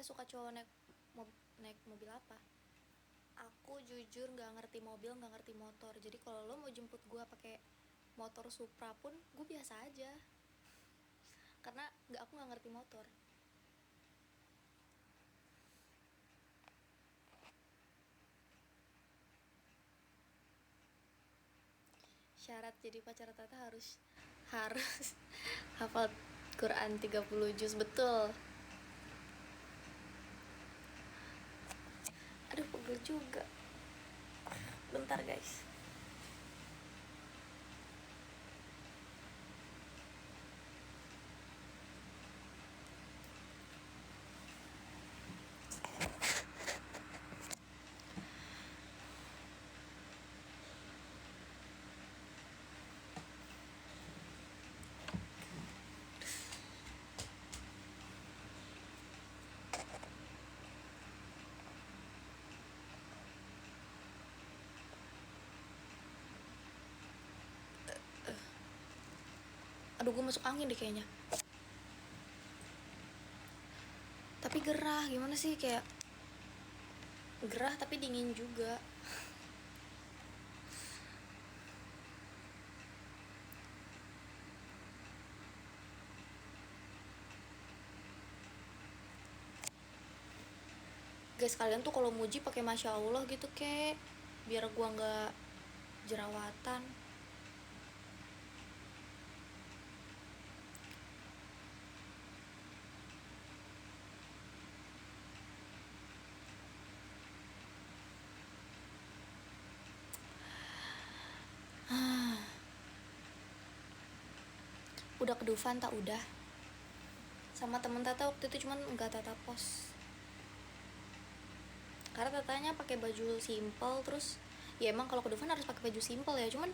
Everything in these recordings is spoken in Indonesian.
suka cowok naik mobil apa? Aku jujur nggak ngerti mobil, nggak ngerti motor. Jadi kalau lo mau jemput gue pakai motor Supra pun gue biasa aja, karena aku nggak ngerti motor. Syarat jadi pacar Tata harus hafal Quran 30 juz. Betul. Aduh, pegel juga. Bentar guys. Aduh, gue masuk angin deh kayaknya. Tapi gerah, gimana sih, kayak gerah tapi dingin juga. Guys, kalian tuh kalau muji pakai masya Allah gitu kek, biar gua nggak jerawatan. Udah ke Dufan tak udah sama temen Tata waktu itu, cuman nggak Tata post karena Tatanya pakai baju simple. Terus ya emang kalau ke Dufan harus pakai baju simple ya, cuman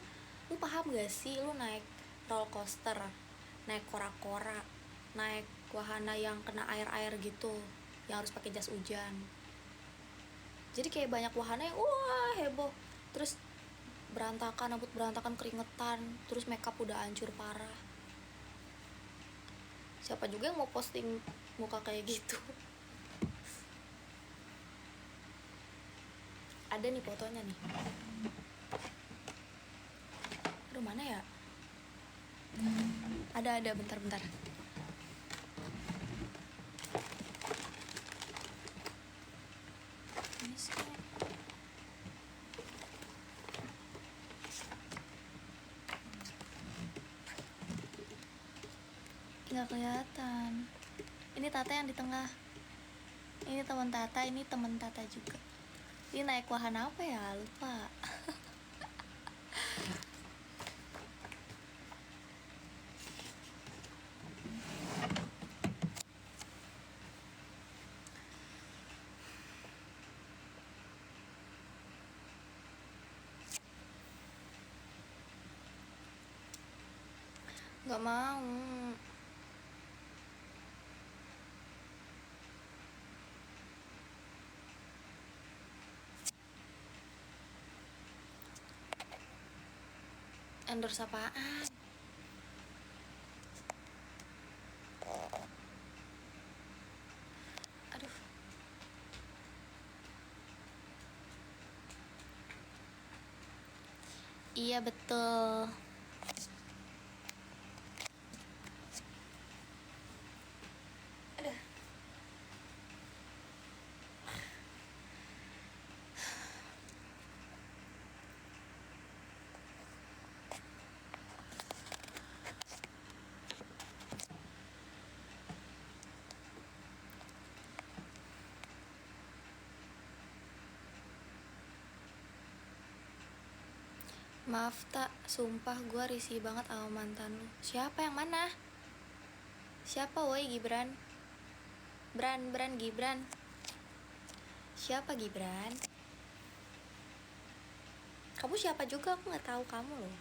lu paham gak sih, lu naik roller coaster, naik kora-kora, naik wahana yang kena air-air gitu, yang harus pakai jas hujan. Jadi kayak banyak wahana yang wah heboh, terus berantakan, rambut berantakan, keringetan, terus makeup udah hancur parah. Siapa juga yang mau posting muka kayak gitu? Ada nih fotonya nih. Aduh, mana ya? Ada, bentar. Ini sih nggak kelihatan. Ini Tata yang di tengah. Ini teman Tata, ini teman Tata juga. Ini naik wahana apa ya? Lupa. Nggak mau. Endorse apaan? Aduh. Iya betul. Aduh. Maaf tak, sumpah gue risih banget sama mantan lu. Siapa, yang mana? Siapa woi Gibran? Bran Gibran. Siapa Gibran? Kamu siapa juga, aku nggak tahu kamu loh.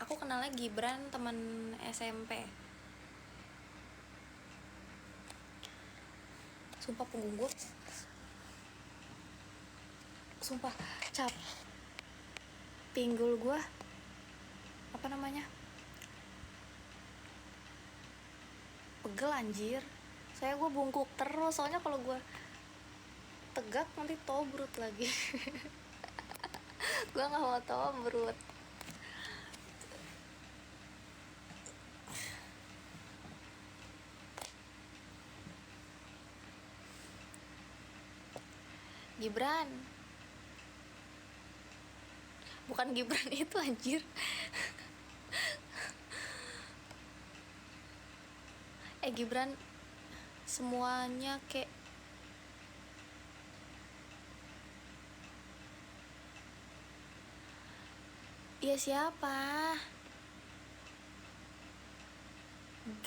Aku kenalnya Gibran, teman SMP. Sumpah punggung gue, sumpah cap, pinggul gue, apa namanya, pegel anjir. Saya gue bungkuk terus, soalnya kalau gue tegak nanti tobrut lagi. Gue nggak mau tobrut. Gibran, bukan Gibran itu anjir. Gibran semuanya kayak ya siapa?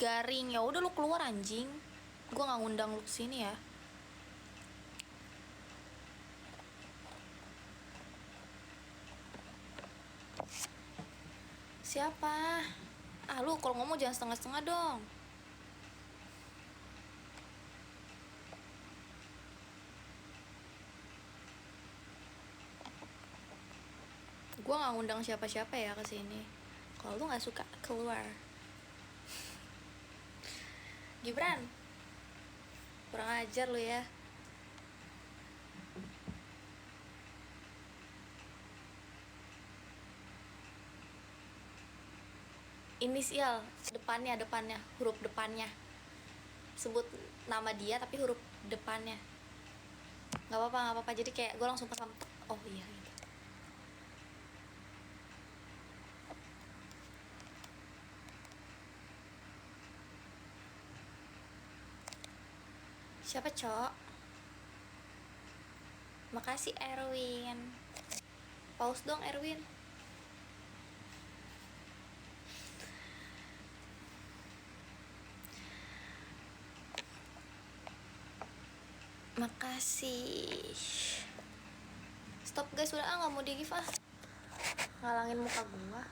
Garing, ya udah lu keluar anjing. Gue nggak ngundang lu kesini ya. Siapa? Ah lu kalau ngomong jangan setengah-setengah dong. Gue nggak ngundang siapa-siapa ya kesini. Kalau lu nggak suka keluar. Gibran, kurang ajar lu ya. Inisial depannya huruf depannya, sebut nama dia tapi huruf depannya. Nggak apa-apa, jadi kayak gue langsung paham. Oh iya gitu. Siapa cok? Makasih Erwin. Pause dong Erwin. Makasih. Stop guys, udah nggak mau di give ngalangin muka gua.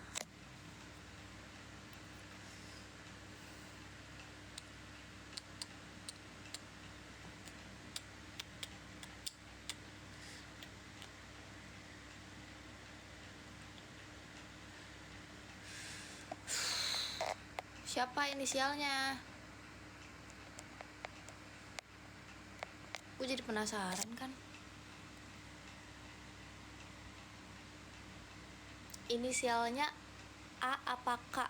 Siapa inisialnya? Gue jadi penasaran kan. Inisialnya A apa K?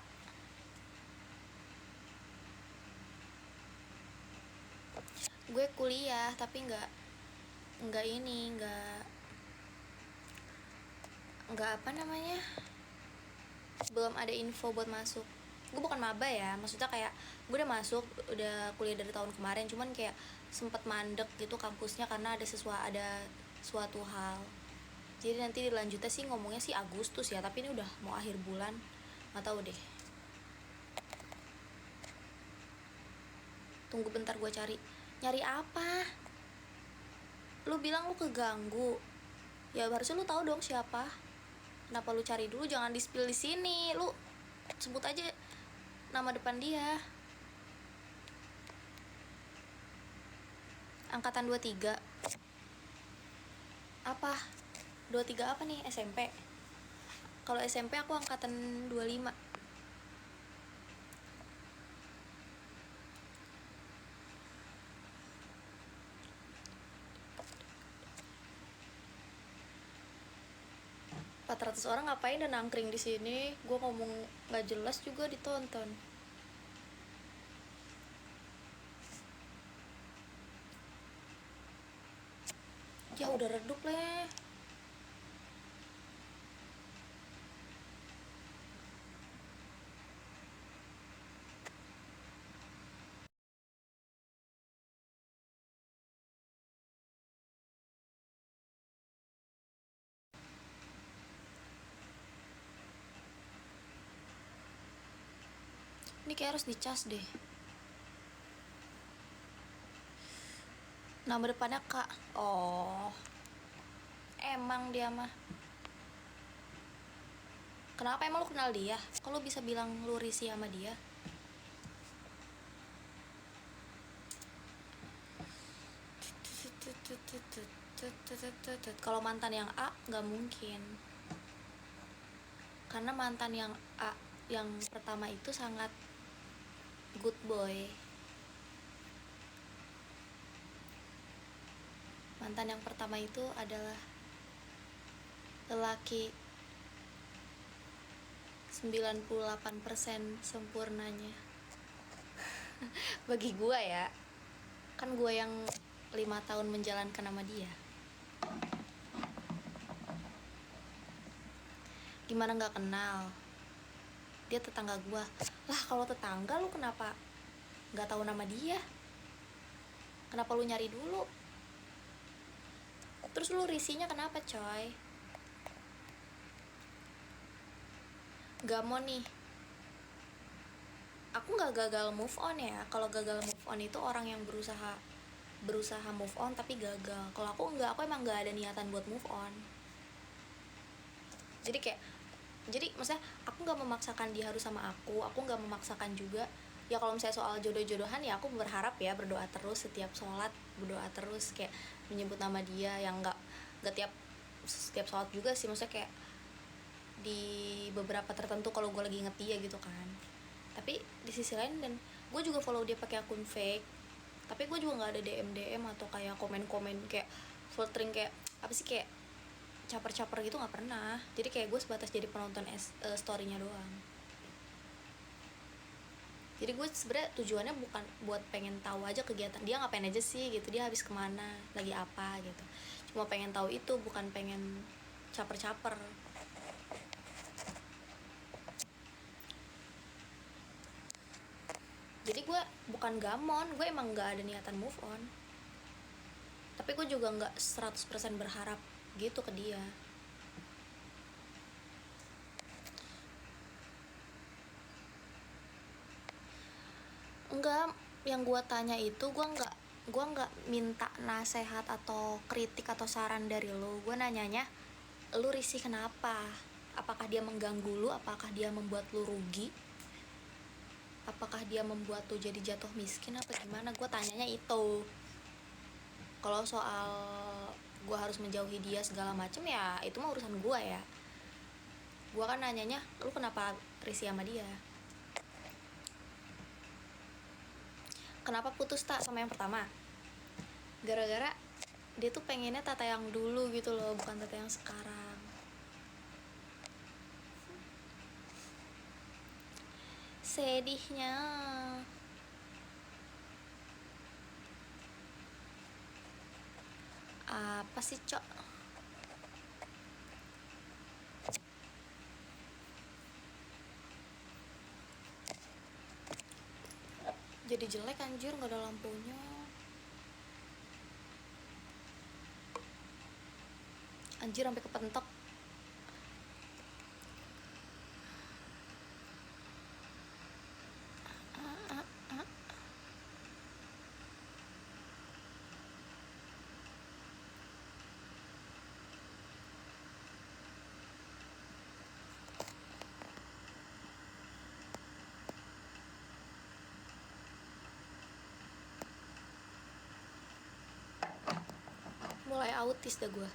Gue kuliah tapi nggak apa namanya, belum ada info buat masuk. Gue bukan maba ya, maksudnya kayak gue udah masuk, udah kuliah dari tahun kemarin, cuman kayak sempet mandek gitu kampusnya karena ada suatu hal. Jadi nanti dilanjutnya sih ngomongnya sih Agustus ya, tapi ini udah mau akhir bulan, nggak tahu deh. Tunggu bentar, gue nyari apa? Lu bilang lu keganggu, ya harusnya lu tahu dong siapa. Kenapa lu cari dulu, jangan di-spill di sini. Lu sebut aja nama depan dia. Angkatan 23. Apa? 23 apa nih? SMP. Kalau SMP aku angkatan 25. Orang ngapain dan nangkring di sini? Gue ngomong nggak jelas juga ditonton. Ya udah redup leh. Ini kayak harus dicas deh. Nama depannya Kak. Oh, emang dia mah. Kenapa, emang lu kenal dia? Kalau bisa bilang lu risih sama dia? Kalau mantan yang A nggak mungkin, karena mantan yang A yang pertama itu sangat good boy. Mantan yang pertama itu adalah lelaki 98% sempurnanya. Bagi gue ya, kan gue yang 5 tahun menjalankan sama dia. Gimana nggak kenal? Dia tetangga gue. Lah kalau tetangga lu kenapa nggak tahu nama dia? Kenapa lu nyari dulu? Terus lu risihnya kenapa coy? Gak mau nih. Aku nggak gagal move on ya. Kalau gagal move on itu orang yang berusaha move on tapi gagal. Kalau aku nggak, aku emang nggak ada niatan buat move on. Jadi maksudnya aku nggak memaksakan dia harus sama aku nggak memaksakan juga. Ya kalau misalnya soal jodoh-jodohan ya aku berharap ya, berdoa terus setiap sholat, berdoa terus kayak menyebut nama dia, yang nggak setiap sholat juga sih, maksudnya kayak di beberapa tertentu kalau gue lagi inget dia gitu kan. Tapi di sisi lain, dan gue juga follow dia pakai akun fake, tapi gue juga nggak ada DM atau kayak komen kayak filtering kayak apa sih, kayak caper gitu nggak pernah. Jadi kayak gue sebatas jadi penonton storynya doang. Jadi gue sebenarnya tujuannya bukan buat pengen tahu aja kegiatan dia ngapain aja sih gitu, dia habis kemana, lagi apa gitu. Cuma pengen tahu itu, bukan pengen caper. Jadi gue bukan gamon, gue emang gak ada niatan move on. Tapi gue juga gak 100% berharap gitu ke dia. Enggak, yang gue tanya itu gue nggak minta nasehat atau kritik atau saran dari lo. Gue nanyanya, lu risih kenapa? Apakah dia mengganggu lu? Apakah dia membuat lu rugi? Apakah dia membuat lu jadi jatuh miskin apa gimana? Gue tanyanya itu. Kalau soal gue harus menjauhi dia segala macem ya itu mah urusan gue ya. Gue kan nanyanya, lu kenapa risih sama dia? Kenapa putus tak sama yang pertama? Gara-gara dia tuh pengennya Tata yang dulu gitu loh, bukan Tata yang sekarang. Sedihnya. Apa sih cok? Jadi jelek anjir, gak ada lampunya. Anjir sampai kepentok. Mulai autis dah gue.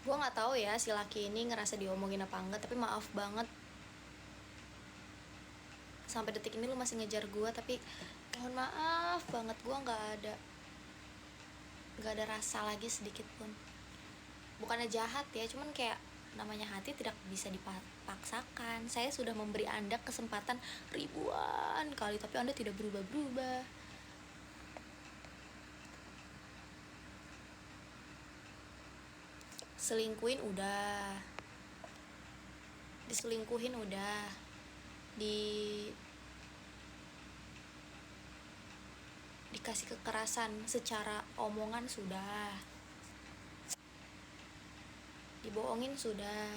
Gue nggak tahu ya si laki ini ngerasa diomongin apa enggak, tapi maaf banget sampai detik ini lu masih ngejar gue, tapi mohon maaf banget, gue nggak ada rasa lagi sedikit pun. Bukannya jahat ya, cuman kayak namanya hati tidak bisa dipaksakan. Saya sudah memberi Anda kesempatan ribuan kali, tapi Anda tidak berubah-berubah. Selingkuhin udah, diselingkuhin udah, dikasih kekerasan secara omongan sudah, dibohongin sudah,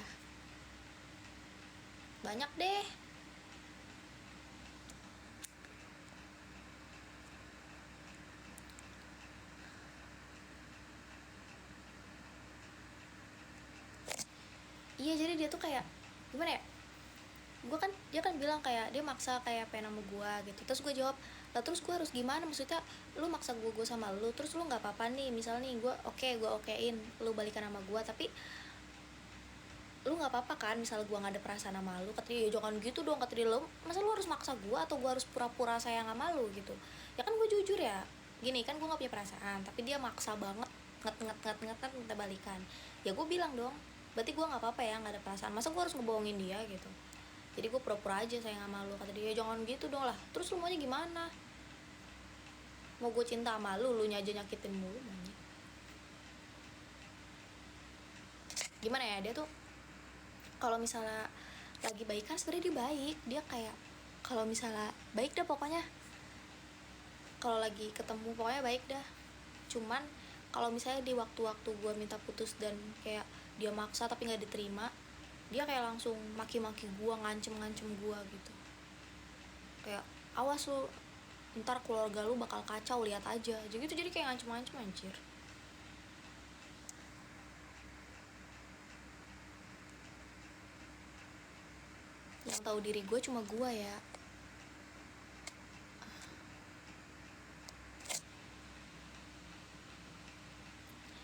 banyak deh. Iya, jadi dia tuh kayak gimana ya, dia kan bilang kayak dia maksa kayak pengen sama gue gitu. Terus gue jawab, lah terus gue harus gimana? Maksudnya lu maksa gue sama lu, terus lu nggak apa-apa nih misalnya nih gue okein lu balikan sama gue, tapi lu nggak apa-apa kan misal gue nggak ada perasaan sama lu, kata dia, ya jangan gitu dong, kata dia, lo masa lu harus maksa gue atau gue harus pura-pura sayang sama lu gitu. Ya kan gue jujur ya, gini kan gue nggak punya perasaan tapi dia maksa banget, nget kan minta balikan. Ya gue bilang dong, berarti gue nggak apa-apa ya nggak ada perasaan, masa gue harus ngebohongin dia gitu. Jadi gue pura-pura aja sayang sama lu, kata dia, ya jangan gitu dong lah, terus lu maunya gimana, mau gue cinta sama lu nya aja nyakitin mulu maunya. Gimana ya, dia tuh kalau misalnya lagi baik kan sebenarnya dia baik, dia kayak kalau misalnya baik dah pokoknya, kalau lagi ketemu pokoknya baik dah. Cuman kalau misalnya di waktu-waktu gue minta putus dan kayak dia maksa tapi nggak diterima, dia kayak langsung maki-maki gue, ngancem gue gitu, kayak awas lu ntar keluarga lu bakal kacau, lihat aja gitu. Jadi kayak ngancem-ngancem anjir. Yang tahu diri gue cuma gue ya.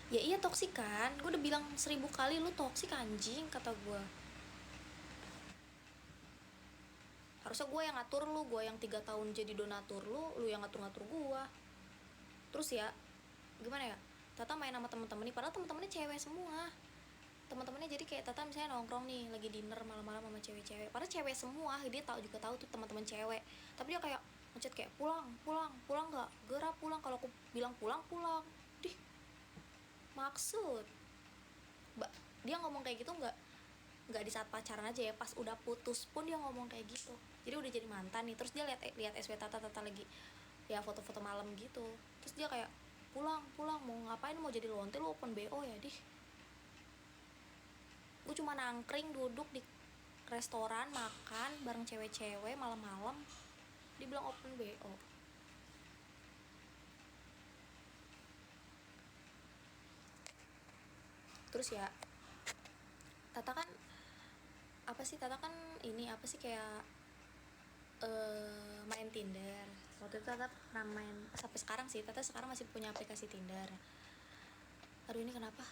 Ya iya toksik kan, gue udah bilang 1000 kali lu toksik anjing, kata gue. Harusnya gue yang ngatur lu, gue yang 3 tahun jadi donatur lu yang ngatur-ngatur gue. Terus ya gimana ya, Tata main sama temen-temen nih, padahal temen-temennya cewek semua. Teman-temannya jadi kayak Tata misalnya nongkrong nih lagi dinner malam-malam sama cewek-cewek, padahal cewek semua, dia tahu tuh teman-teman cewek, tapi dia kayak ngechat kayak pulang nggak, gerak pulang, kalau aku bilang pulang dih, maksud dia ngomong kayak gitu nggak di saat pacaran aja ya, pas udah putus pun dia ngomong kayak gitu. Jadi udah jadi mantan nih, terus dia lihat SW Tata lagi ya foto-foto malam gitu, terus dia kayak pulang mau ngapain, mau jadi lonte lu, open BO ya dih. Gue cuma nangkring duduk di restoran makan bareng cewek-cewek malam-malam, dibilang open BO. Terus ya Tata kan Tata kan ini apa sih kayak main Tinder. Waktu itu Tata pernah main, sampai sekarang sih Tata sekarang masih punya aplikasi Tinder. Aduh ini kenapa,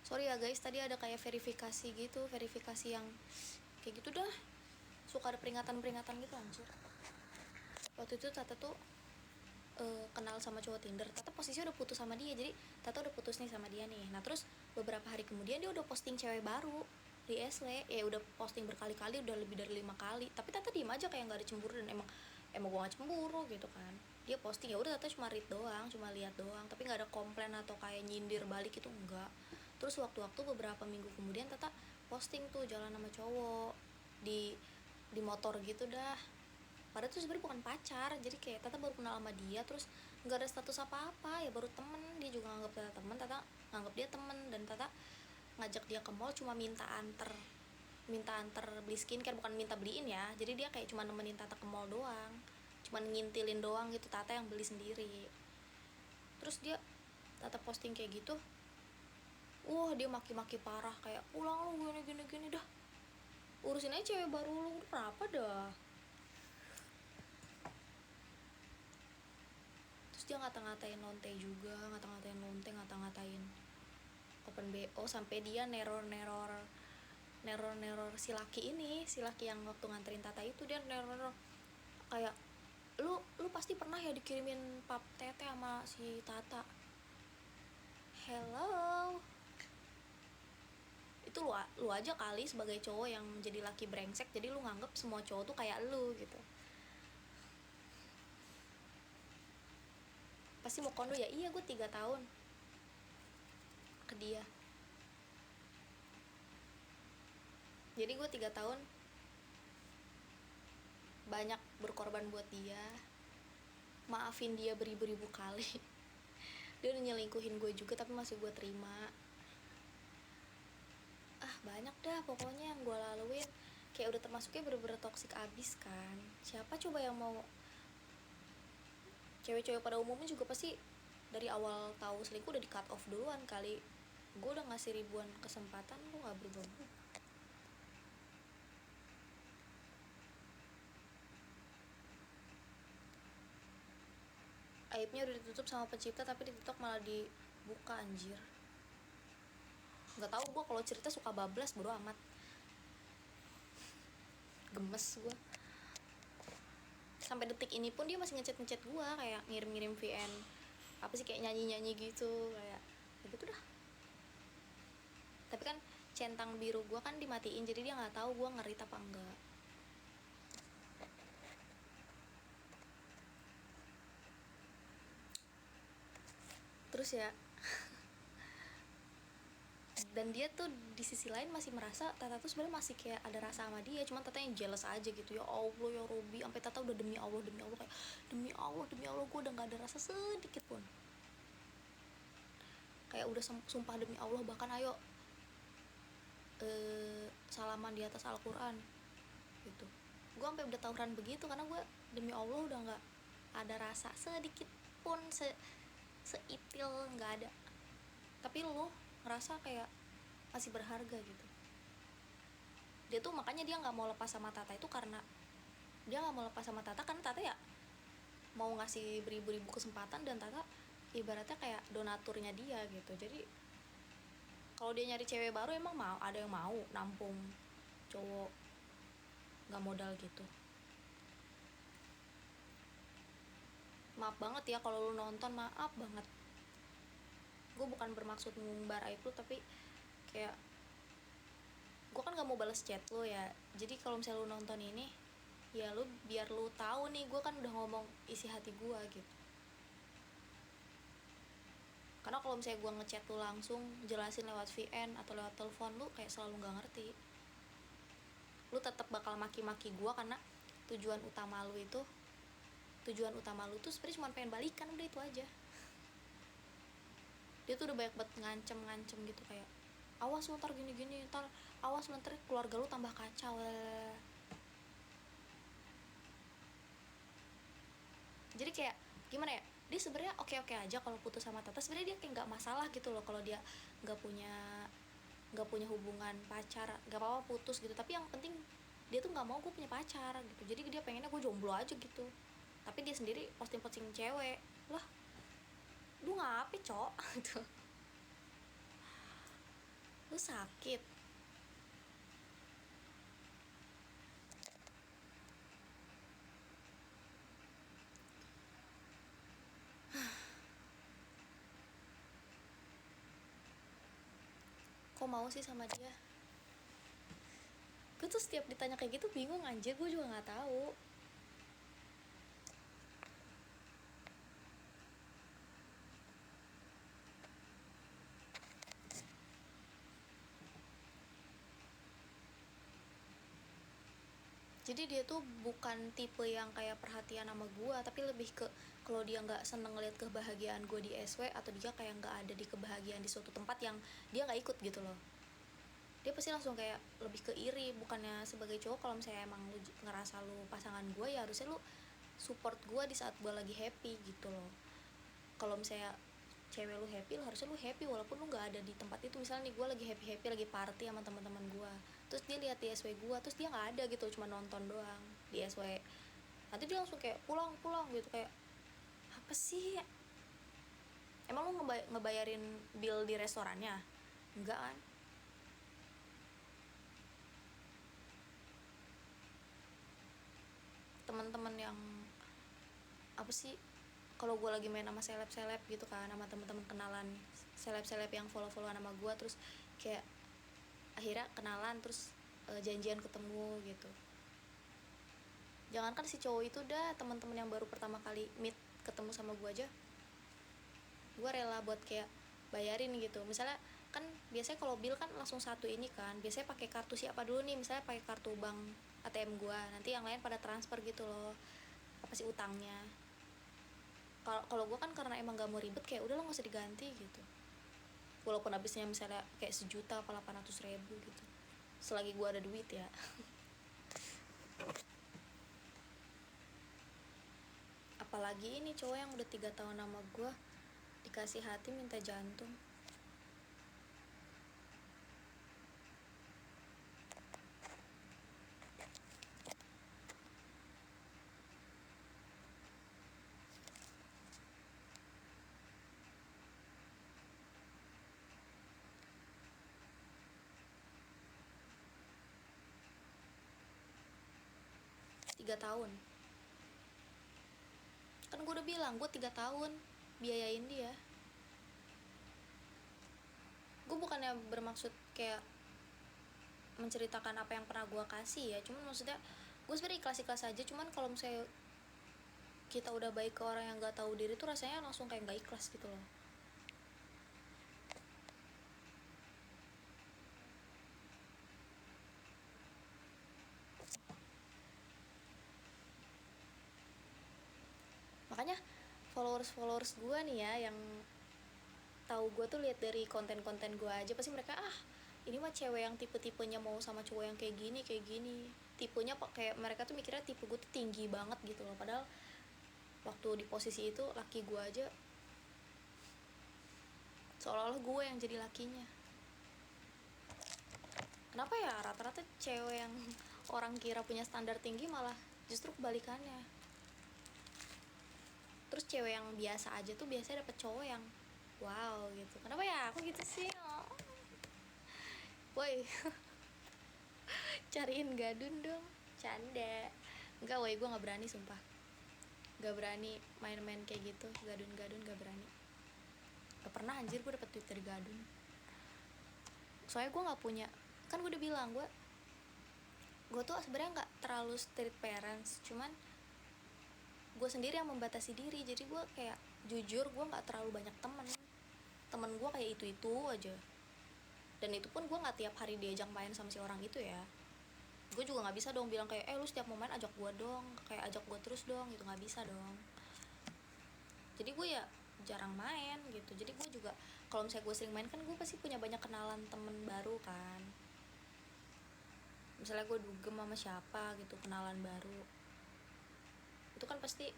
sorry ya guys, tadi ada kayak verifikasi gitu, verifikasi yang kayak gitu dah, suka ada peringatan gitu anjir. Waktu itu Tata tuh kenal sama cowok Tinder, Tata posisinya udah putus sama dia, jadi Tata udah putus nih sama dia nih. Nah terus beberapa hari kemudian dia udah posting cewek baru di SW, ya udah posting berkali-kali, udah lebih dari 5 kali, tapi Tata diem aja kayak nggak ada cemburu, dan emang gue gak cemburu gitu kan. Dia posting ya udah Tata cuma read doang, cuma lihat doang, tapi nggak ada komplain atau kayak nyindir balik itu enggak. Terus waktu-waktu beberapa minggu kemudian Tata posting tuh jalan sama cowok di motor gitu dah, padahal tuh sebenarnya bukan pacar, jadi kayak Tata baru kenal sama dia, terus nggak ada status apa-apa, ya baru temen. Dia juga nganggap Tata temen, Tata nganggap dia temen, dan Tata ngajak dia ke mall cuma minta anter beli skincare, bukan minta beliin ya. Jadi dia kayak cuma nemenin Tata ke mall doang, cuma ngintilin doang gitu, Tata yang beli sendiri. Terus Tata posting kayak gitu, dia maki-maki parah, kayak pulang lu gini dah, urusin aja cewek baru lu, kenapa dah. Terus dia ngata-ngatain lonte juga, ngata-ngatain open BO, sampai dia neror si laki yang waktu nganterin Tata itu, dia neror kayak lu pasti pernah ya dikirimin pap tete sama si Tata. Hello, itu lu aja kali sebagai cowok yang jadi laki brengsek, jadi lu nganggep semua cowok tuh kayak lu gitu. Pasti mau kondo ya, iya gue 3 tahun ke dia, jadi gue 3 tahun banyak berkorban buat dia, maafin dia beribu-ribu kali. Dia udah nyelingkuhin gue juga tapi masih gue terima. Banyak dah pokoknya yang gue laluin, kayak udah termasuknya bener-bener toksik abis kan. Siapa coba yang mau, cewek-cewek pada umumnya juga pasti dari awal tahu selingkuh udah di cut off duluan kali. Gue udah ngasih ribuan kesempatan, gue gak berubah. aibnya udah ditutup sama pencipta, tapi di TikTok malah dibuka, anjir. Nggak tahu, gue kalau cerita suka bablas, bodo amat. Gemes gue. Sampai detik ini pun dia masih ngechat gue, kayak ngirim VN apa sih, kayak nyanyi gitu, kayak gitu dah. Tapi kan centang biru gue kan dimatiin, jadi dia nggak tahu gue ngerit apa enggak. Terus ya dan dia tuh di sisi lain masih merasa Tata tuh sebenarnya masih kayak ada rasa sama dia, cuman Tata yang jealous aja gitu. Ya Allah ya Robi, sampai Tata udah demi Allah kayak demi Allah gue udah nggak ada rasa sedikit pun, kayak udah sumpah demi Allah, bahkan ayo salaman di atas Al-Quran gitu. Gue sampai udah tawuran begitu karena gue demi Allah udah nggak ada rasa sedikit pun, seitil nggak ada. Tapi lu ngerasa kayak masih berharga gitu. Dia tuh makanya dia nggak mau lepas sama Tata itu karena dia nggak mau lepas sama Tata karena Tata ya mau ngasih beribu-ribu kesempatan, dan Tata ibaratnya kayak donaturnya dia gitu. Jadi kalau dia nyari cewek baru emang mau ada yang mau nampung cowok nggak modal gitu. Maaf banget ya kalau lu nonton, maaf banget. Gue bukan bermaksud ngumbar aib lu, tapi kayak gue kan gak mau balas chat lu ya. Jadi kalau misalnya lu nonton ini, ya lu biar lu tahu nih, gue kan udah ngomong isi hati gue gitu. Karena kalau misalnya gue ngechat lu langsung jelasin lewat VN atau lewat telepon, lu kayak selalu nggak ngerti. Lu tetap bakal maki-maki gue karena tujuan utama lu tuh sebenarnya cuma pengen balikan, udah itu aja. Dia tuh udah banyak banget ngancem gitu, kayak awas lu ntar gini-gini, awas lu ntar keluarga lu tambah kacau. Jadi kayak gimana ya, dia sebenarnya oke aja kalau putus sama Tata. Sebenarnya dia kayak nggak masalah gitu loh kalau dia nggak punya hubungan pacar, nggak apa-apa putus gitu. Tapi yang penting dia tuh nggak mau gue punya pacar gitu. Jadi dia pengennya gue jomblo aja gitu. Tapi dia sendiri posting cewek lah. Lu ngapain cok gitu. Lu sakit. Kok mau sih sama dia? Gue tuh setiap ditanya kayak gitu bingung anjir, gue juga nggak tahu. Jadi dia tuh bukan tipe yang kayak perhatian sama gue, tapi lebih ke kalau dia nggak seneng ngeliat kebahagiaan gue di SW, atau dia kayak nggak ada di kebahagiaan di suatu tempat yang dia nggak ikut gitu loh, dia pasti langsung kayak lebih ke iri. Bukannya sebagai cowok, kalau misalnya emang lu ngerasa lu pasangan gue, ya harusnya lu support gue di saat gue lagi happy gitu loh. Kalau misalnya cewek lu happy, lu harusnya lu happy walaupun lu nggak ada di tempat itu. Misalnya nih gue lagi happy lagi party sama teman-teman gue, terus dia lihat di SW gue, terus dia nggak ada gitu, cuma nonton doang di SW, nanti dia langsung kayak pulang gitu, kayak apa sih, emang lu ngebayarin bill di restorannya? Enggak kan? Teman-teman yang apa sih, kalau gue lagi main sama seleb gitu kan, sama teman-teman kenalan seleb yang follow nama gue, terus kayak akhirnya kenalan, terus janjian ketemu gitu. Jangankan si cowok itu, dah teman-teman yang baru pertama kali meet ketemu sama gue aja, gue rela buat kayak bayarin gitu. Misalnya kan biasanya kalau bill kan langsung satu ini kan, biasanya pakai kartu siapa dulu nih, misalnya pakai kartu bank ATM gue, nanti yang lain pada transfer gitu loh apa sih utangnya. Kalau gue kan karena emang gak mau ribet, kayak udah lo gak usah diganti gitu, walaupun habisnya misalnya kayak 1.000.000 apa 800.000 gitu, selagi gue ada duit ya. Apalagi ini cowok yang udah 3 tahun sama gue, dikasih hati minta jantung. 3 tahun. Kan gue udah bilang gue 3 tahun biayain dia. Gue bukannya bermaksud kayak menceritakan apa yang pernah gue kasih ya, cuman maksudnya gue sebenarnya ikhlas aja. Cuman kalau misalnya kita udah baik ke orang yang gak tahu diri tuh rasanya langsung kayak gak ikhlas gitu loh. Makanya followers gue nih ya, yang tahu gue tuh lihat dari konten-konten gue aja, pasti mereka ini mah cewek yang tipe-tipenya mau sama cowok yang kayak gini tipenya kayak mereka tuh mikirnya tipe gue tuh tinggi banget gitu loh. Padahal waktu di posisi itu laki gue aja seolah-olah gue yang jadi lakinya. Kenapa ya rata-rata cewek yang orang kira punya standar tinggi malah justru kebalikannya. Terus cewek yang biasa aja tuh biasanya dapet cowok yang wow gitu. Kenapa ya aku gitu sih? Woi cariin gadun dong. Canda. Enggak woi, gue gak berani sumpah. Gak berani main-main kayak gitu. Gadun-gadun gak berani. Gak pernah anjir gue dapet tweet dari gadun. Soalnya gue gak punya, kan gue udah bilang gue tuh sebenarnya gak terlalu strict parents, cuman gue sendiri yang membatasi diri. Jadi gue kayak jujur gue gak terlalu banyak temen gue kayak itu aja. Dan itu pun gue gak tiap hari diajak main sama si orang itu ya. Gue juga gak bisa dong bilang kayak lu setiap mau main ajak gue dong, kayak ajak gue terus dong gitu, gak bisa dong. Jadi gue ya jarang main gitu. Jadi gue juga kalau misalnya gue sering main kan gue pasti punya banyak kenalan temen baru kan. Misalnya gue dugem sama siapa gitu, kenalan baru, itu kan pasti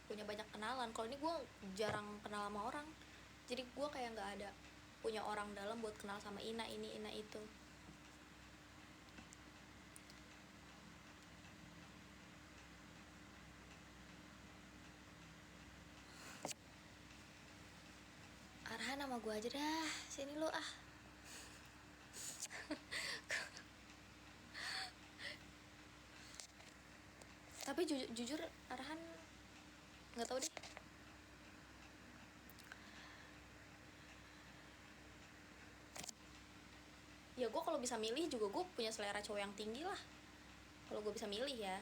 punya banyak kenalan. Kalau ini gue jarang kenal sama orang, jadi gue kayak nggak ada punya orang dalam buat kenal sama Ina ini Ina itu. Arhan sama gue aja dah, sini lu tapi jujur Arhan nggak tahu deh. Ya gue kalau bisa milih juga gue punya selera cowok yang tinggi lah. Kalau gue bisa milih ya,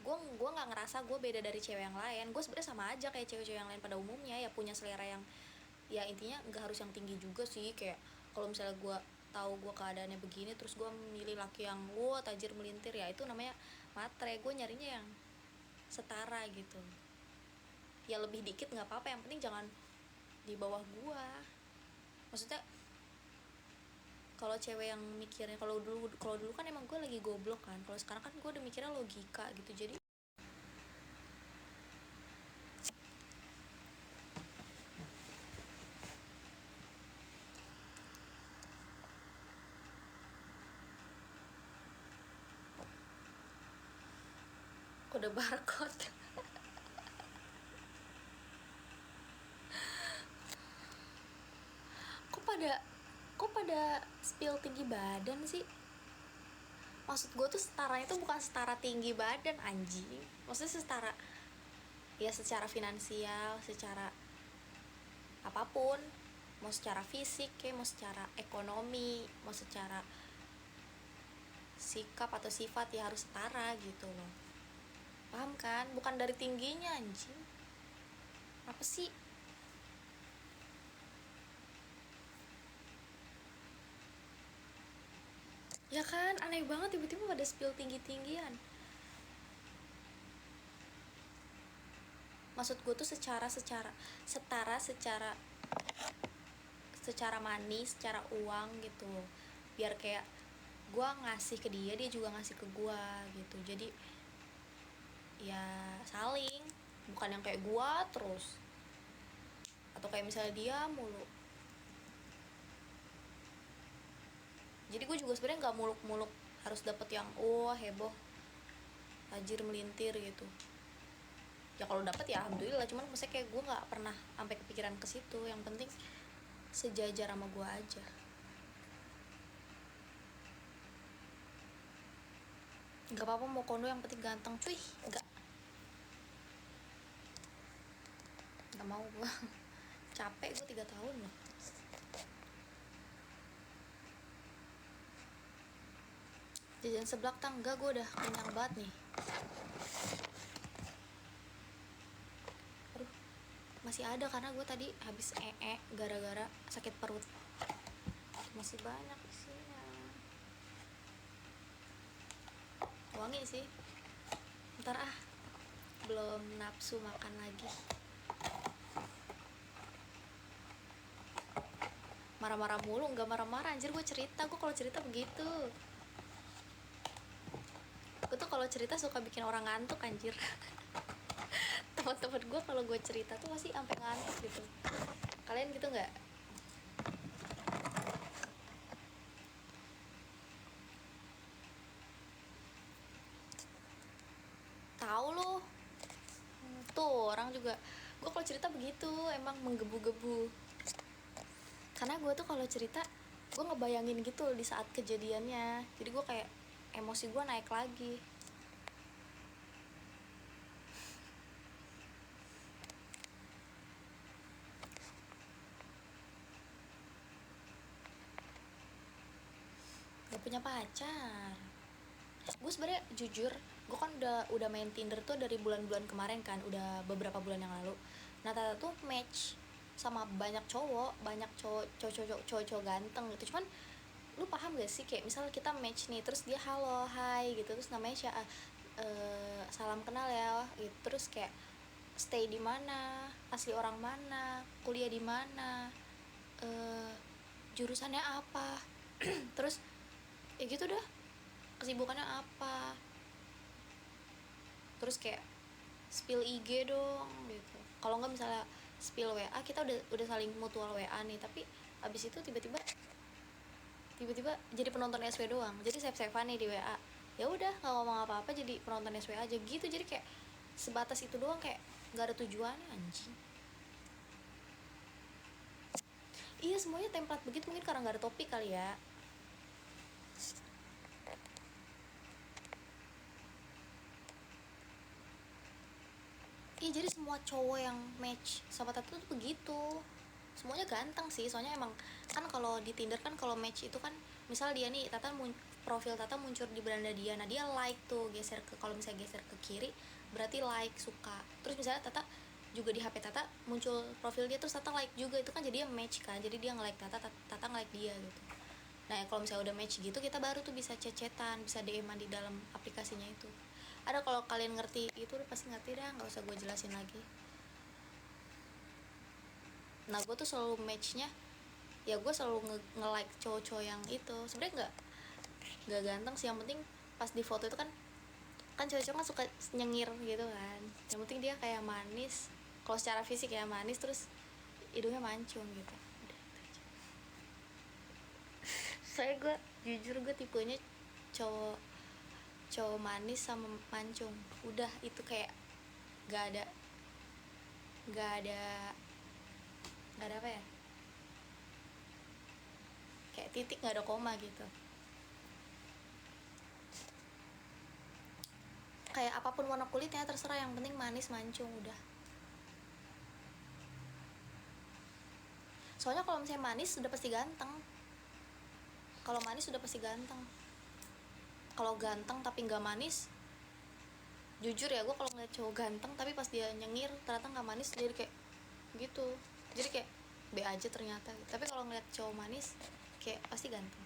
gue nggak ngerasa gue beda dari cewek yang lain. Gue sebenarnya sama aja kayak cewek-cewek yang lain pada umumnya ya, punya selera yang ya intinya nggak harus yang tinggi juga sih. Kayak kalau misalnya gue tahu gue keadaannya begini terus gue milih laki yang tajir melintir, ya itu namanya matre. Gue nyarinya yang setara gitu. Ya lebih dikit nggak apa-apa, yang penting jangan di bawah gue. Maksudnya kalau cewek yang mikirnya, kalau dulu kan emang gue lagi goblok kan. Kalau sekarang kan gue udah mikirnya logika gitu. Jadi kode barcode. kok pada spill tinggi badan sih? Maksud gue tuh setara itu bukan setara tinggi badan anjing. Maksudnya setara ya secara finansial, secara apapun. Mau secara fisik kayak, mau secara ekonomi, mau secara sikap atau sifat, ya harus setara gitu loh. Paham kan? Bukan dari tingginya anjing. Apa sih? Ya kan, aneh banget tiba-tiba pada spill tinggi-tinggian. Maksud gue tuh setara money, secara uang gitu. Biar kayak gue ngasih ke dia, dia juga ngasih ke gue gitu. Jadi ya saling, bukan yang kayak gue terus, atau kayak misalnya dia mulu. Jadi gue juga sebenarnya nggak muluk-muluk harus dapet yang heboh tajir melintir gitu. Ya kalau dapet ya alhamdulillah, cuman maksudnya kayak gue nggak pernah sampai kepikiran ke situ. Yang penting sejajar sama gue aja. Gak apa-apa mau kondo yang penting ganteng cuy. Gak mau gue. Capek gue 3 tahun loh. Jajan seblak tangga gue udah kenyang banget nih. Aduh, masih ada karena gue tadi habis gara-gara sakit perut. Masih banyak isinya. Wangi sih. Ntar belum nafsu makan lagi. Marah-marah mulu, nggak marah-marah anjir, gue cerita. Gue kalau cerita begitu. Gue tuh kalau cerita suka bikin orang ngantuk anjir. Teman-teman gue kalau gue cerita tuh pasti sampai ngantuk gitu. Kalian gitu nggak? Tahu lo. Tuh orang juga. Gue kalau cerita begitu emang menggebu-gebu. Karena gue tuh kalau cerita gue ngebayangin gitu di saat kejadiannya. Jadi gue kayak emosi gue naik lagi. Gak punya pacar. Gue sebenarnya jujur, gue kan udah main Tinder tuh dari bulan-bulan kemarin kan, udah beberapa bulan yang lalu. Nah Tata tuh match sama banyak cowok ganteng gitu. Cuman lu paham gak sih, kayak misal kita match nih, terus dia halo hai gitu, terus namanya siapa, salam kenal ya gitu, terus kayak stay di mana, asli orang mana, kuliah di mana, jurusannya apa, terus ya gitu dah, kesibukannya apa, terus kayak spill IG dong gitu. Kalau nggak misalnya spill WA, kita udah saling mutual WA nih, tapi abis itu tiba-tiba jadi penonton SW doang, jadi save-savean nih di WA, ya udah nggak ngomong apa-apa, jadi penonton SW aja gitu. Jadi kayak sebatas itu doang, kayak nggak ada tujuannya anjing. Iya semuanya template begitu, mungkin karena nggak ada topik kali ya. Iya jadi semua cowok yang match sama Tata tuh begitu, semuanya ganteng sih. Soalnya emang kan kalau di Tinder kan kalau match itu kan, misal dia nih profil Tata muncul di beranda dia, nah dia like tuh, geser ke, kalau misalnya geser ke kiri berarti like, suka. Terus misalnya Tata juga di HP Tata muncul profil dia, terus Tata like juga, itu kan jadi dia match kan, jadi dia nge-like Tata nge-like dia gitu. Nah kalau misalnya udah match gitu, kita baru tuh bisa chat-chatan, bisa DM-an di dalam aplikasinya itu. Ada, kalau kalian ngerti itu udah pasti ngerti dah, nggak usah gue jelasin lagi. Nah gue tuh selalu matchnya, ya gue selalu nge-like cowok-cowok yang itu. Sebenarnya nggak ganteng sih, yang penting pas di foto itu kan cowok-cowok kan suka nyengir gitu kan, yang penting dia kayak manis, kalau secara fisik ya manis, terus hidungnya mancung gitu. Udah itu aja. Saya gue jujur, gue tipenya cowok manis sama mancung, udah itu kayak nggak ada nggak ada apa ya, kayak titik, nggak ada koma gitu. Kayak apapun warna kulitnya terserah, yang penting manis mancung udah. Soalnya kalau misalnya manis udah pasti ganteng, kalau manis udah pasti ganteng. Kalau ganteng tapi nggak manis, jujur ya gue kalau ngeliat cowok ganteng tapi pas dia nyengir ternyata nggak manis, jadi kayak gitu, jadi kayak B aja ternyata. Tapi kalau ngeliat cowok manis kayak pasti ganteng.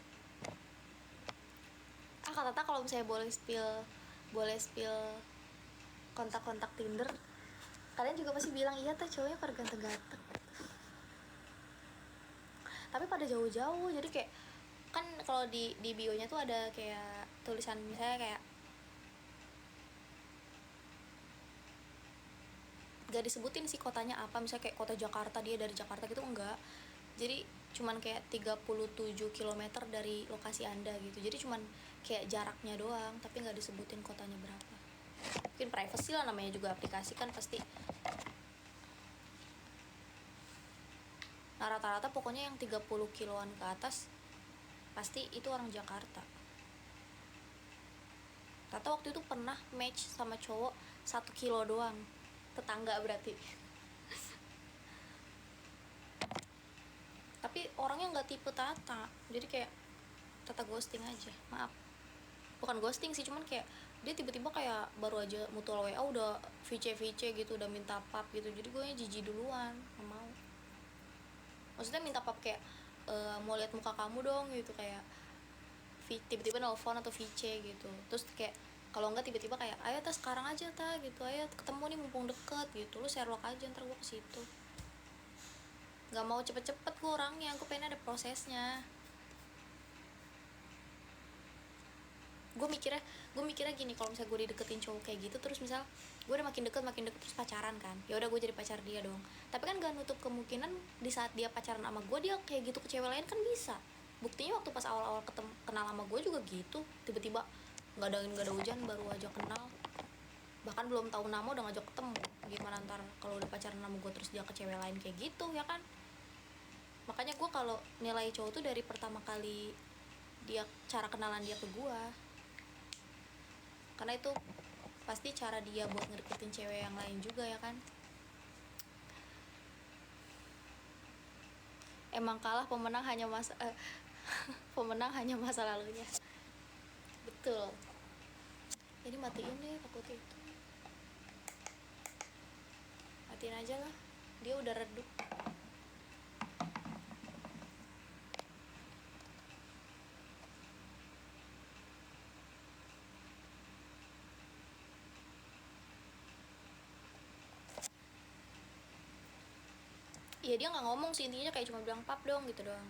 Kata Tata kalau misalnya boleh spill kontak-kontak Tinder, kalian juga pasti bilang iya tuh cowoknya pada ganteng-ganteng, tapi pada jauh-jauh. Jadi kayak kan kalau di bio-nya tuh ada kayak tulisan, misalnya kayak gak disebutin sih kotanya apa, misalnya kayak kota Jakarta, dia dari Jakarta gitu, enggak. Jadi cuman kayak 37 km dari lokasi Anda gitu, jadi cuman kayak jaraknya doang, tapi nggak disebutin kotanya berapa. Mungkin privacy lah, namanya juga aplikasi kan pasti. Nah rata-rata pokoknya yang 30 kiloan ke atas pasti itu orang Jakarta. Tata waktu itu pernah match sama cowok 1 kilo doang, tetangga berarti. Tapi orangnya nggak tipe Tata, jadi kayak Tata ghosting aja, maaf. Bukan ghosting sih, cuman kayak dia tiba-tiba kayak baru aja mutual WA udah VC gitu, udah minta pap gitu, jadi gue jijik duluan, nggak mau. Maksudnya minta pap kayak mau lihat muka kamu dong gitu, kayak tiba-tiba nelfon atau VC gitu. Terus kayak kalau enggak tiba-tiba kayak ayo tas sekarang aja ta gitu, ayo ketemu nih mumpung deket gitu, lu Sherlock aja ntar gue ke situ. Nggak mau cepet-cepet gue orangnya, gue pengen ada prosesnya. gue mikirnya gini, kalau misalnya gue dideketin cowok kayak gitu, terus misal gue udah makin deket terus pacaran kan, ya udah gue jadi pacar dia dong. Tapi kan gak nutup kemungkinan di saat dia pacaran sama gue dia kayak gitu ke cewek lain, kan bisa. Buktinya waktu pas awal-awal kenal sama gue juga gitu, tiba-tiba nggak ada hujan baru aja kenal, bahkan belum tahu nama udah ngajak ketemu. Gimana ntar kalau udah pacaran sama gue terus dia ke cewek lain kayak gitu, ya kan? Makanya gue kalau nilai cowok tuh dari pertama kali dia, cara kenalan dia ke gue, karena itu pasti cara dia buat ngedeketin cewek yang lain juga, ya kan? Emang kalah pemenang hanya pemenang hanya masa lalunya. Betul. Jadi matiin deh takutnya itu, matiin aja lah, dia udah redup. Ya dia nggak ngomong sih, intinya kayak cuma bilang pap dong gitu doang.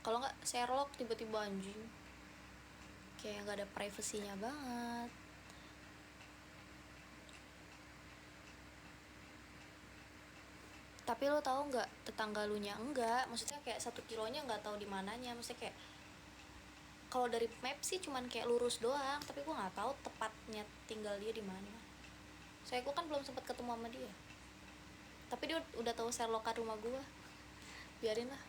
Kalau nggak Sherlock tiba-tiba anjing, kayak nggak ada privasinya banget. Tapi lo tahu nggak tetangga lu nya? Enggak, maksudnya kayak 1 kilonya nggak tahu di mananya. Maksudnya kayak kalau dari map sih cuman kayak lurus doang, tapi gue nggak tahu tepatnya tinggal dia di mana. Saya gue kan belum sempat ketemu sama dia, tapi dia udah tahu Sherlockan rumah gue. Biarin lah,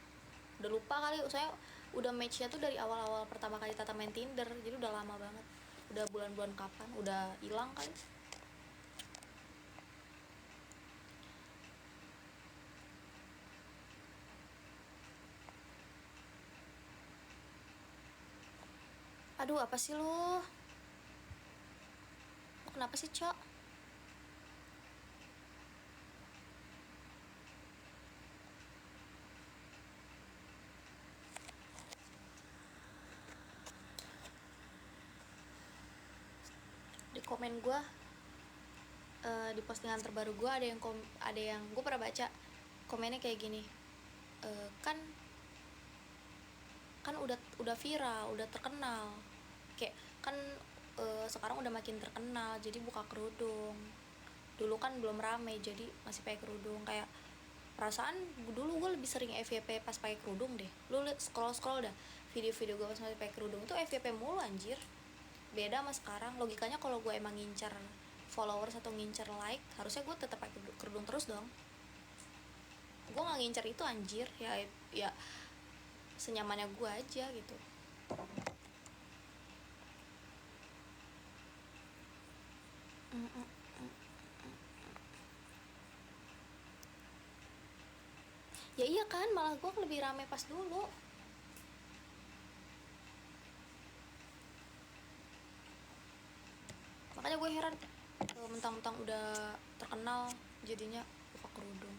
udah lupa kali. Saya udah matchnya tuh dari awal-awal pertama kali Tata main Tinder, jadi udah lama banget, udah bulan-bulan kapan, udah hilang kali. Aduh, apa sih lu kenapa sih, Cok? Di komen gue, di postingan terbaru gue ada yang gue pernah baca komennya kayak gini, kan udah viral, udah terkenal, kayak kan sekarang udah makin terkenal jadi buka kerudung. Dulu kan belum rame jadi masih pakai kerudung. Kayak perasaan dulu gue lebih sering FYP pas pakai kerudung deh. Lu liat scroll dah video-video gue pas masih pakai kerudung itu FYP mulu anjir. Beda sama sekarang. Logikanya kalau gue emang ngincer followers atau ngincer like, harusnya gue tetap pakai kerudung terus dong. Gue nggak ngincer itu anjir, ya senyamannya gue aja gitu. Ya iya kan, malah gue lebih rame pas dulu. Makanya gue heran, mentang-mentang udah terkenal jadinya buka kerudung.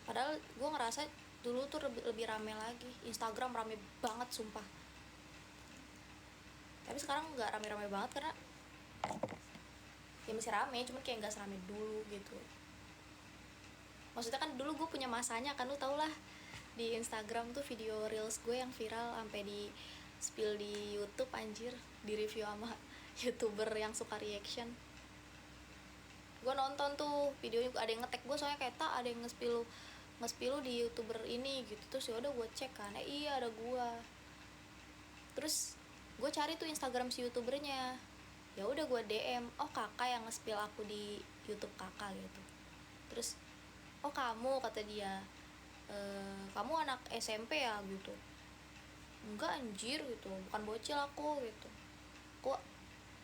Padahal gue ngerasa dulu tuh lebih rame lagi. Instagram rame banget sumpah. Tapi sekarang nggak rame-rame banget karena ya masih rame, cuman kayak nggak serame dulu gitu. Maksudnya kan dulu gue punya masanya kan, lu tau lah di Instagram tuh video reels gue yang viral sampai di spill di YouTube anjir, di review sama YouTuber yang suka reaction. Gue nonton tuh videonya, ada yang nge-tag gue soalnya kayak tak ada yang nge-spill di YouTuber ini gitu. Terus ya udah gue cek kan, iya ada gue. Terus gue cari tuh Instagram si YouTubernya, ya udah gue DM, oh kakak yang nge-spill aku di YouTube kakak gitu. Terus oh kamu, kata dia, kamu anak SMP ya gitu. enggak anjir gitu, bukan bocil aku gitu, aku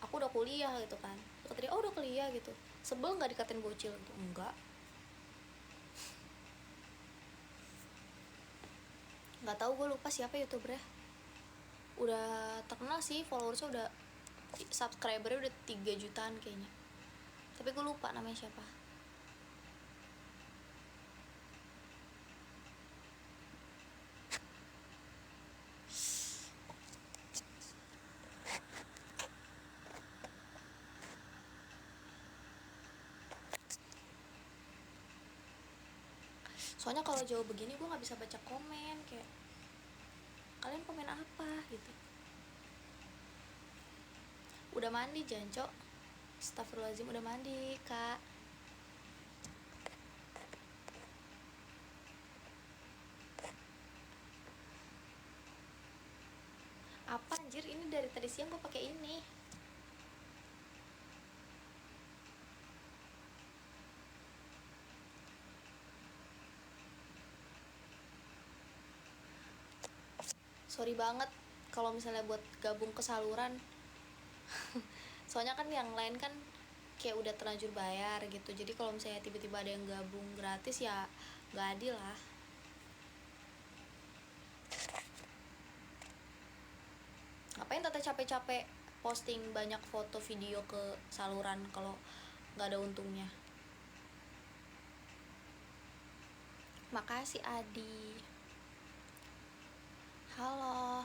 aku udah kuliah gitu kan. Terus kata dia, oh udah kuliah gitu, sebel nggak dikatain bocil gitu? Enggak, nggak tahu, gue lupa siapa youtubernya, udah terkenal sih, followersnya udah, subscribernya udah 3 jutaan kayaknya, tapi gue lupa namanya siapa. Soalnya kalau jauh begini gue nggak bisa baca komen, kayak kalian komen apa gitu. Udah mandi jancok, astagfirullahaladzim, udah mandi kak. Apa anjir, ini dari tadi siang gue pakai ini. Sorry banget kalau misalnya buat gabung ke saluran. Soalnya kan yang lain kan kayak udah terlanjur bayar gitu, jadi kalau misalnya tiba-tiba ada yang gabung gratis ya nggak adil lah. Ngapain Tata capek-capek posting banyak foto video ke saluran kalau nggak ada untungnya. Makasih Adi. Halo.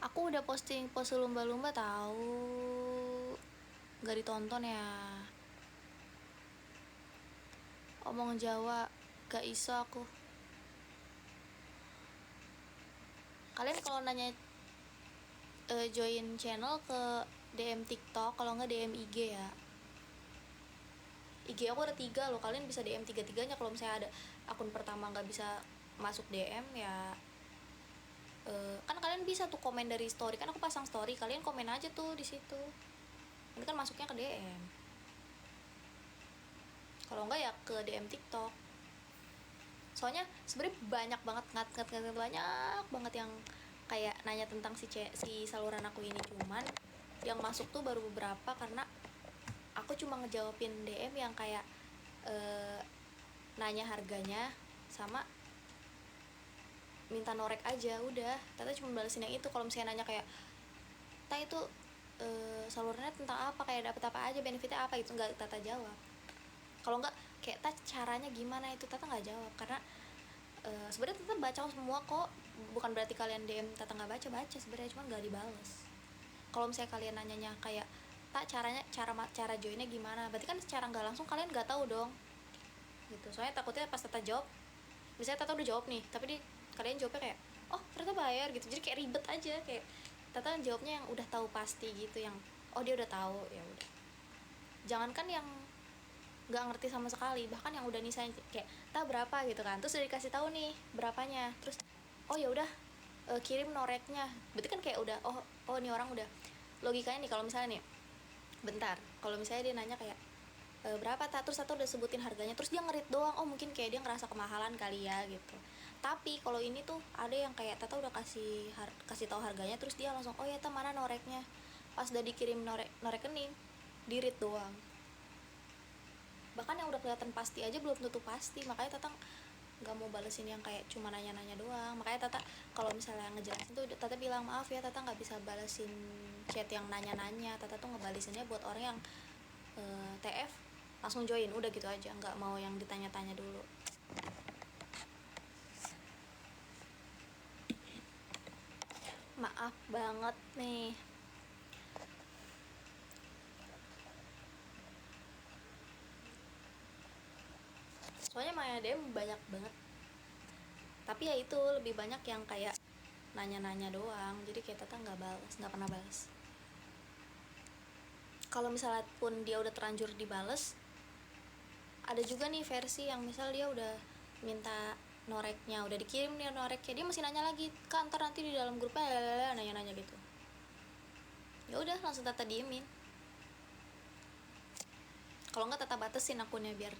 Aku udah posting pose lumba-lumba tahu. Nggak ditonton ya. Omong Jawa gak iso aku. Kalian kalau nanya join channel ke DM TikTok, kalau nggak DM IG ya. IG aku ada 3 loh, kalian bisa DM 3-3-nya. Kalau misalnya ada akun pertama nggak bisa masuk DM ya, kan kalian bisa tuh komen dari story, kan aku pasang story, kalian komen aja tuh di situ. Ini kan masuknya ke DM. Kalau enggak ya ke DM TikTok. Soalnya sebenarnya banyak banget banyak banget yang kayak nanya tentang si saluran aku ini, cuman yang masuk tuh baru beberapa karena aku cuma ngejawabin DM yang kayak nanya harganya sama minta norek aja, udah. Tata cuma balesin yang itu. Kalau misalnya nanya kayak, Tata itu salurannya tentang apa, kayak dapat apa aja, benefitnya apa gitu, nggak Tata jawab. Kalau nggak kayak Tata caranya gimana, itu Tata nggak jawab karena sebenarnya Tata baca semua kok, bukan berarti kalian DM Tata nggak baca sebenarnya, cuma nggak dibales. Kalau misalnya kalian nanyanya kayak, Tak cara joinnya gimana, berarti kan secara nggak langsung kalian nggak tahu dong gitu. Soalnya takutnya pas Tata jawab, misalnya Tata udah jawab nih, tapi kalian jawabnya kayak, oh ternyata bayar gitu, jadi kayak ribet aja. Kayak Tata jawabnya yang udah tahu pasti gitu, yang oh dia udah tahu, ya udah. Jangankan yang nggak ngerti sama sekali, bahkan yang udah nisain kayak tak berapa gitu kan, terus udah dikasih tahu nih berapanya, terus oh ya udah kirim noreknya, berarti kan kayak udah oh nih orang udah, logikanya nih kalau misalnya nih bentar, kalau misalnya dia nanya kayak berapa tak, terus Tata udah sebutin harganya, terus dia ngerit doang, oh mungkin kayak dia ngerasa kemahalan kali ya gitu. Tapi kalau ini tuh ada yang kayak Tata udah kasih tahu harganya, terus dia langsung oh ya ta mana noreknya, pas udah dikirim norek rekening dirit doang. Bahkan yang udah kelihatan pasti aja belum tentu pasti, makanya Tata nggak mau balesin yang kayak cuma nanya-nanya doang. Makanya Tata kalau misalnya ngejelasin tuh Tata bilang maaf ya Tata nggak bisa balesin chat yang nanya-nanya, Tata tuh ngebalesinnya buat orang yang TF langsung join, udah gitu aja, nggak mau yang ditanya-tanya dulu. Maaf banget nih. Soalnya Maya DM banyak banget, tapi ya itu lebih banyak yang kayak nanya-nanya doang, jadi kayak Tata nggak pernah balas. Kalau misalnya pun dia udah terlanjur dibales, ada juga nih versi yang misal dia udah minta noreknya, udah dikirim nih noreknya, dia masih nanya lagi, Kak ntar nanti di dalam grupnya nanya-nanya gitu. Ya udah langsung Tata diemin. Kalau nggak Tata batasin akunnya biar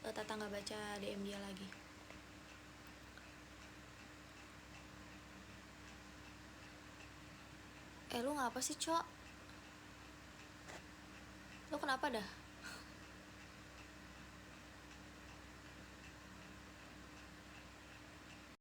Tata nggak baca DM dia lagi. Lu ngapa sih, Cok? Lu kenapa dah?